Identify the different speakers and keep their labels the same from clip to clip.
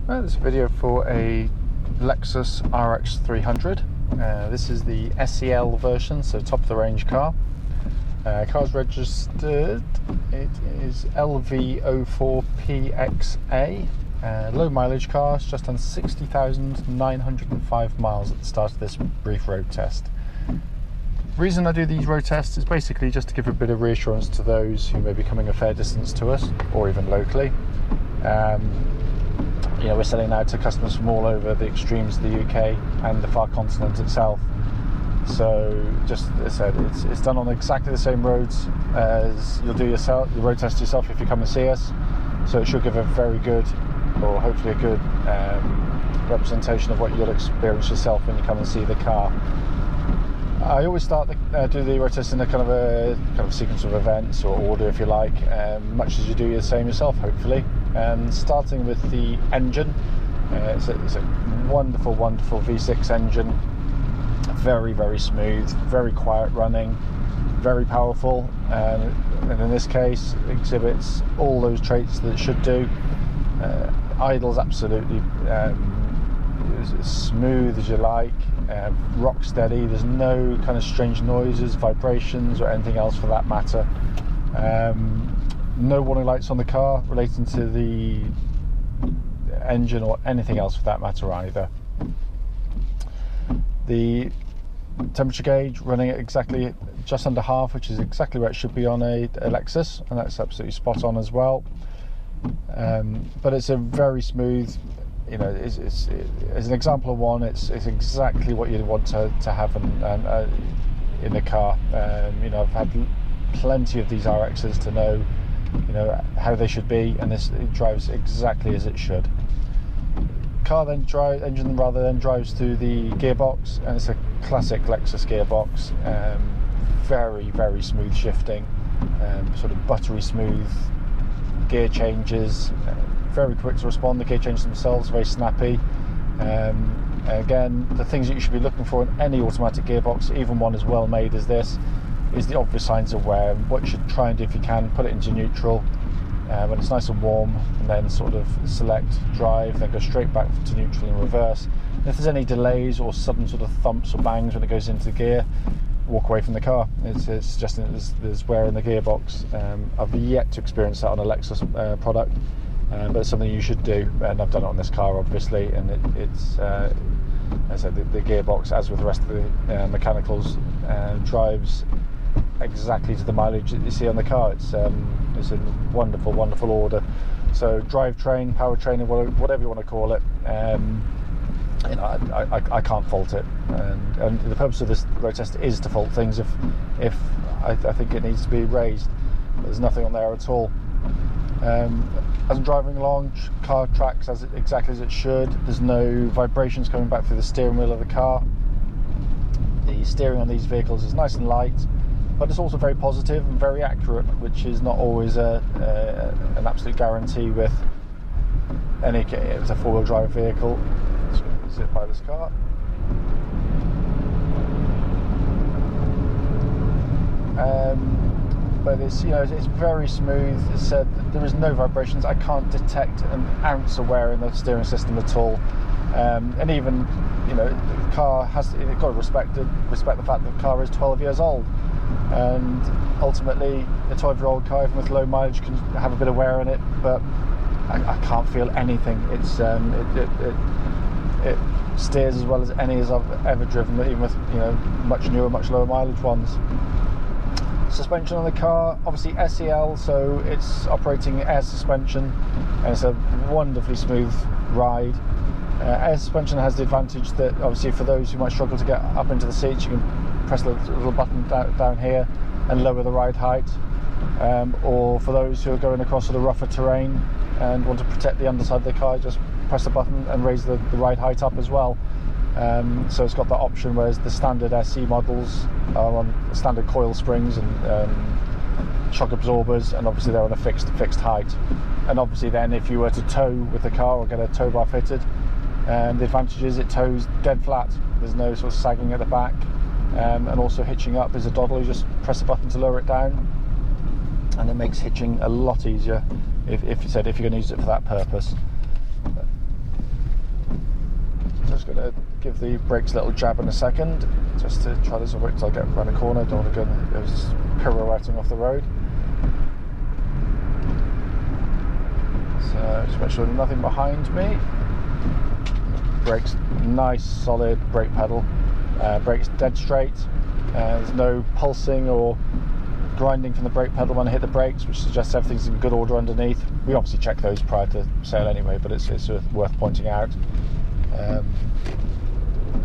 Speaker 1: Well, this video for a Lexus RX 300. This is the SEL version, so top of the range car. Car's registered, it is LV04PXA. Low mileage car, it's just under 60,905 miles at the start of this brief road test. The reason I do these road tests is basically just to give a bit of reassurance to those who may be coming a fair distance to us, or even locally. We're selling now to customers from all over the extremes of the UK and the far continent itself. So, just as I said, it's done on exactly the same roads as you'll do yourself, the road test yourself if you come and see us. So it should give a very good, or hopefully a good representation of what you'll experience yourself when you come and see the car. I always start do the road test in a kind of sequence of events or order, if you like, much as you do the same yourself, hopefully. And starting with the engine, it's a wonderful V6 engine, very, very smooth, very quiet running, very powerful, and in this case exhibits all those traits that it should do. Idles absolutely as smooth as you like, rock steady. There's no kind of strange noises, vibrations, or anything else for that matter. No warning lights on the car relating to the engine or anything else for that matter either. The temperature gauge running at exactly just under half, which is exactly where it should be on a Lexus, and that's absolutely spot on as well. But it's a very smooth, it's as an example of one, it's exactly what you'd want to have in the car. I've had plenty of these RXs to know how they should be, and it drives exactly as it should. Engine drives through the gearbox, and it's a classic Lexus gearbox. Very, very smooth shifting, sort of buttery smooth gear changes, very quick to respond. The gear changes themselves very snappy. Again, the things that you should be looking for in any automatic gearbox, even one as well made as this, is the obvious signs of wear. What you should try and do if you can, put it into neutral when it's nice and warm, and then sort of select drive, then go straight back to neutral and reverse. And if there's any delays or sudden sort of thumps or bangs when it goes into gear, walk away from the car. It's suggesting that there's wear in the gearbox. I've yet to experience that on a Lexus product, but it's something you should do, and I've done it on this car obviously, and it's as I said, the gearbox, as with the rest of the mechanicals, drives exactly to the mileage that you see on the car. It's a wonderful order. So drivetrain, powertrain, whatever you want to call it, I can't fault it. And the purpose of this road test is to fault things if I think it needs to be raised. There's nothing on there at all. As I'm driving along, car tracks exactly as it should. There's no vibrations coming back through the steering wheel of the car. The steering on these vehicles is nice and light, but it's also very positive and very accurate, which is not always an absolute guarantee with a four-wheel drive vehicle. Let's zip by this car. But it's very smooth. As I said, there is no vibrations. I can't detect an ounce of wear in the steering system at all. And even the car you've got to respect the fact that the car is 12 years old, and ultimately a 12-year-old car, even with low mileage, can have a bit of wear in it, but I can't feel anything. It's it steers as well as any as I've ever driven, even with much newer, much lower mileage ones. Suspension on the car, obviously SEL, so it's operating air suspension, and it's a wonderfully smooth ride. Air suspension has the advantage that obviously for those who might struggle to get up into the seats, you can press the little button down here and lower the ride height, or for those who are going across sort of rougher terrain and want to protect the underside of the car, just press the button and raise the ride height up as well. So it's got that option, whereas the standard SE models are on standard coil springs and shock absorbers, and obviously they're on a fixed height. And obviously then if you were to tow with the car or get a tow bar fitted, the advantage is it tows dead flat. There's no sort of sagging at the back, and also hitching up is a doddle. You just press the button to lower it down, and it makes hitching a lot easier if you're going to use it for that purpose. Just going to give the brakes a little jab in a second, just to try this. I'll wait until I get around a corner. Don't want to go pirouetting off the road. So just make sure there's nothing behind me. Brakes nice, solid brake pedal. Brakes dead straight. There's no pulsing or grinding from the brake pedal when I hit the brakes, which suggests everything's in good order underneath. We obviously check those prior to sale anyway, but it's worth pointing out.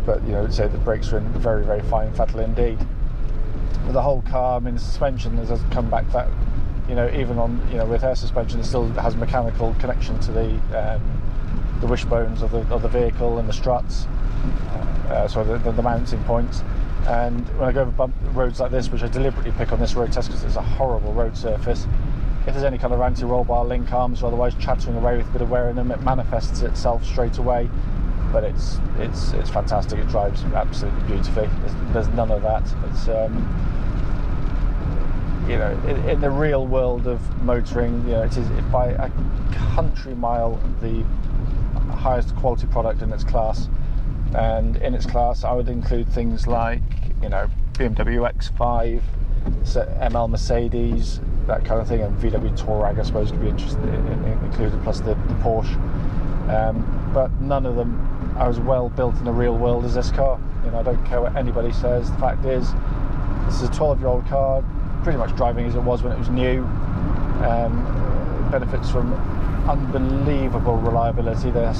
Speaker 1: But you know, say the brakes are in very, very fine fettle indeed. With the whole car, I mean, the suspension has come back that, you know, even on, you know, with air suspension, it still has mechanical connection to the wishbones of the vehicle and the struts, so the mounting points. And when I go over roads like this, which I deliberately pick on this road test because it's a horrible road surface, if there's any kind of anti-roll bar link arms or otherwise chattering away with a bit of wear in them, it manifests itself straight away. But it's fantastic. It drives absolutely beautifully. There's none of that. It's you know, in the real world of motoring, you know, it is by a country mile the highest quality product in its class. And in its class, I would include things like, you know, BMW X5, ML Mercedes, that kind of thing, and VW Touareg, I suppose, could be included, plus the Porsche. But none of them are as well built in the real world as this car. You know, I don't care what anybody says. The fact is, this is a 12-year-old car, pretty much driving as it was when it was new. It benefits from unbelievable reliability. They're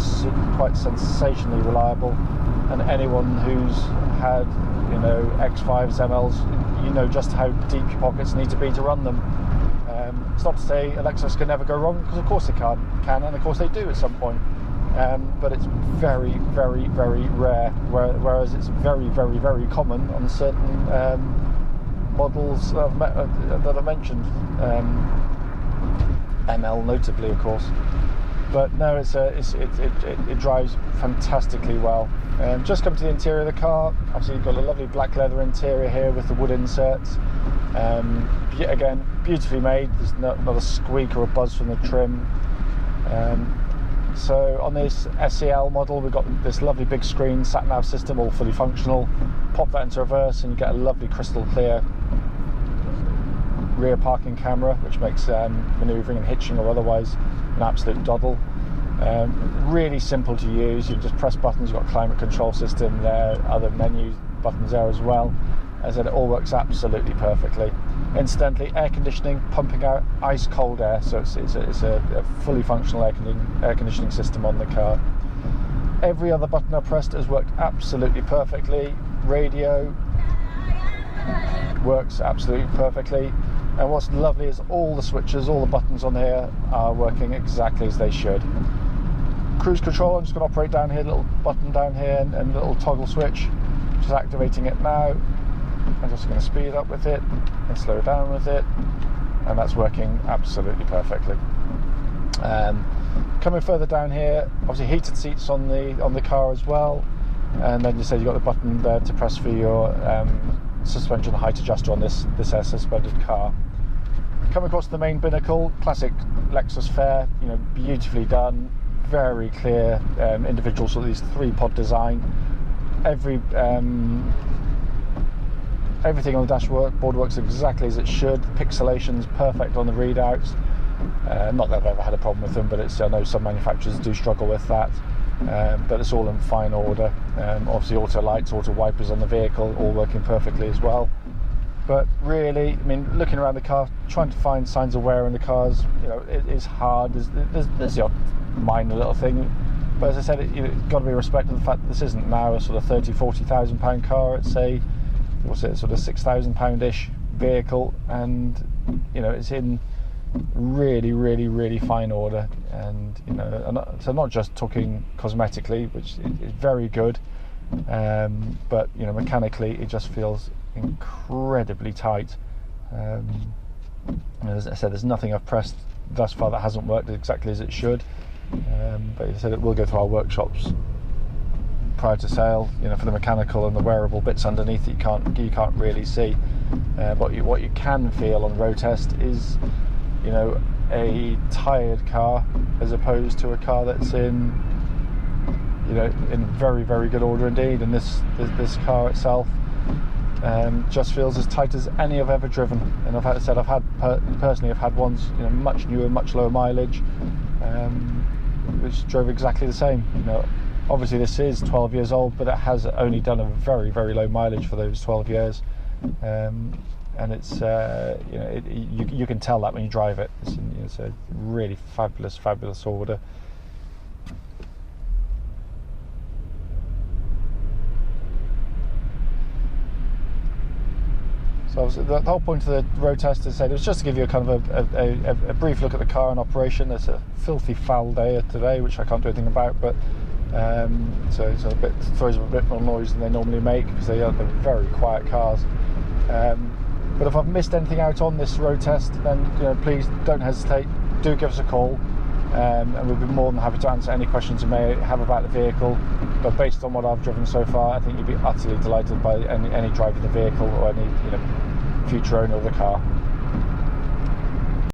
Speaker 1: quite sensationally reliable, and anyone who's had, you know, X5s, MLs, you know just how deep your pockets need to be to run them. It's not to say a Lexus can never go wrong, because of course they can, and of course they do at some point. But it's very, very, very rare, whereas it's very, very, very common on certain models that I mentioned, ML notably, of course. But no, it drives fantastically well. Just come to the interior of the car. Obviously, you've got a lovely black leather interior here with the wood inserts. Again, beautifully made. There's not a squeak or a buzz from the trim. So on this SEL model, we've got this lovely big screen sat-nav system, all fully functional. Pop that into reverse and you get a lovely crystal clear rear parking camera, which makes manoeuvring and hitching or otherwise an absolute doddle. Really simple to use. You just press buttons. You've got a climate control system there, other menu buttons there as well. As I said, it all works absolutely perfectly. Incidentally, air conditioning, pumping out ice cold air, so it's a fully functional air conditioning system on the car. Every other button I pressed has worked absolutely perfectly. Radio works absolutely perfectly. And what's lovely is all the switches, all the buttons on here are working exactly as they should. Cruise control, I'm just going to operate down here, little button down here and a little toggle switch. Just activating it now. I'm just going to speed up with it and slow down with it, and that's working absolutely perfectly. Coming further down here, obviously heated seats on the car as well, and then you said you've got the button there to press for your suspension height adjuster on this air suspended car. Coming across the main binnacle, classic Lexus fare, you know, beautifully done, very clear, individual sort of these 3-pod design. Everything on the dashboard works exactly as it should. Pixelation's perfect on the readouts. Not that I've ever had a problem with them, but I know some manufacturers do struggle with that. But it's all in fine order. Obviously, auto lights, auto wipers on the vehicle, all working perfectly as well. But really, I mean, looking around the car, trying to find signs of wear in the cars, you know, it is hard. There's the odd minor little thing. But as I said, it's got to be respected the fact that this isn't now a sort of £30,000-40,000 car. It's a sort of £6,000-ish vehicle, and you know, it's in really, really, really fine order. And you know, so not just talking cosmetically, which is very good, but you know, mechanically it just feels incredibly tight. As I said, there's nothing I've pressed thus far that hasn't worked exactly as it should. But as I said, it will go through our workshops prior to sale, you know, for the mechanical and the wearable bits underneath that you can't really see. What you can feel on road test is, you know, a tired car as opposed to a car that's in you know, in very, very good order indeed. And this car itself just feels as tight as any I've ever driven. And I've personally had ones, you know, much newer, much lower mileage, which drove exactly the same. You know, obviously this is 12 years old, but it has only done a very, very low mileage for those 12 years. And it's you know, you can tell that when you drive it. It's a really fabulous order. So the whole point of the road test, as I said, it was just to give you a kind of a brief look at the car in operation. It's a filthy foul day today, which I can't do anything about, but so it's a bit, throws up a bit more noise than they normally make, because they're very quiet cars. But if I've missed anything out on this road test, then, you know, please don't hesitate. Do give us a call, and we'll be more than happy to answer any questions you may have about the vehicle. But based on what I've driven so far, I think you'd be utterly delighted by any driver of the vehicle, or any, you know, future owner of the car.